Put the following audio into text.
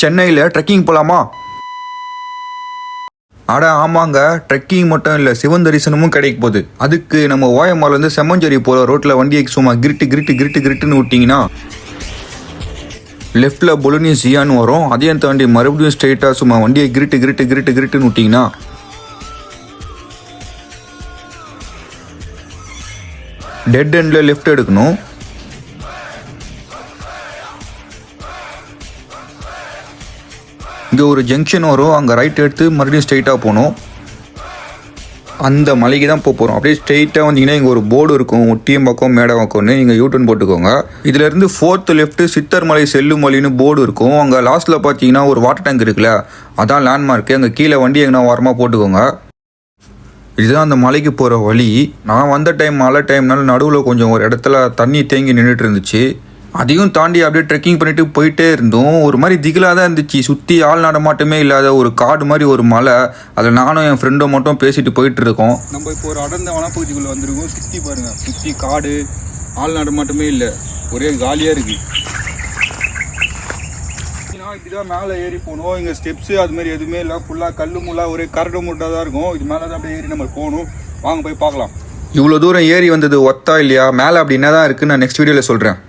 சென்னையில் ட்ரெக்கிங் போகலாமா? அட ஆமாங்க, ட்ரெக்கிங் மட்டும் இல்லை, சிவன் தரிசனமும் கிடைக்க போகுது. அதுக்கு நம்ம ஓயமாலேருந்து செம்மஞ்சேரி போகிற ரோட்டில் வண்டியை சும்மா கிரிட்டுன்னு விட்டிங்கன்னா லெஃப்டில் பொலுனி ஜியான்னு வரும். அதையும் தாண்டி மறுபடியும் ஸ்ட்ரெயிட்டாக சும்மா வண்டியை கிரிட்டுன்னு விட்டிங்கன்னா டெட் எண்டில் லெஃப்ட் எடுக்கணும். இங்கே ஒரு ஜங்ஷன் வரும், அங்கே ரைட் எடுத்து மறுபடியும் ஸ்ட்ரெயிட்டாக போகணும். அந்த மலைக்கு தான் போகிறோம். அப்படியே ஸ்ட்ரெயிட்டாக வந்தீங்கன்னா இங்கே ஒரு போர்டு இருக்கும், ஒட்டியம்பாக்கம் மேடவாக்கம்னு. நீங்கள் யூட்டன் போட்டுக்கோங்க. இதுலேருந்து 4th லெஃப்ட் சித்தர் மலை செல்லும் மலைன்னு போர்டு இருக்கும். அங்கே லாஸ்ட்டில் பார்த்தீங்கன்னா ஒரு வாட்டர் டேங்க் இருக்குல்ல, அதான் லேண்ட்மார்க்கு. அங்கே கீழே வண்டி எங்கன்னா ஓரமாக போட்டுக்கோங்க. இதுதான் அந்த மலைக்கு போகிற வழி. நான் வந்த டைம் மழை டைம்னால நடுவில் கொஞ்சம் ஒரு இடத்துல தண்ணி தேங்கி நின்றுட்டு இருந்துச்சு. அதையும் தாண்டி அப்படியே ட்ரெக்கிங் பண்ணிட்டு போயிட்டே இருந்தோம். ஒரு மாதிரி திகிலாக தான் இருந்துச்சு. சுற்றி ஆள் நடமாட்டமே இல்லாத ஒரு காடு மாதிரி ஒரு மலை. அதில் நானும் என் ஃப்ரெண்டும் மட்டும் பேசிட்டு போயிட்டு இருக்கோம். நம்ம இப்போ ஒரு அடர்ந்த வனப்பகுதிக்குள்ளே வந்துருக்கோம். சுற்றி பாருங்கள், சுற்றி காடு, ஆள் நடமாட்டமே இல்லை, ஒரே காலியாக இருக்குது. இப்படிதான் மேலே ஏறி போகணும். இங்கே ஸ்டெப்ஸு அது மாதிரி எதுவுமே இல்லை, ஃபுல்லாக கல் முள்ளா ஒரே கரடு முட்டாக தான் இருக்கும். இது மேலே தான் அப்படியே ஏறி நம்ம போகணும். வாங்க போய் பார்க்கலாம். இவ்வளோ தூரம் ஏறி வந்தது ஒத்தா இல்லையா? மேலே அப்படி என்ன தான் இருக்குன்னு நான் நெக்ஸ்ட் வீடியோவில் சொல்கிறேன்.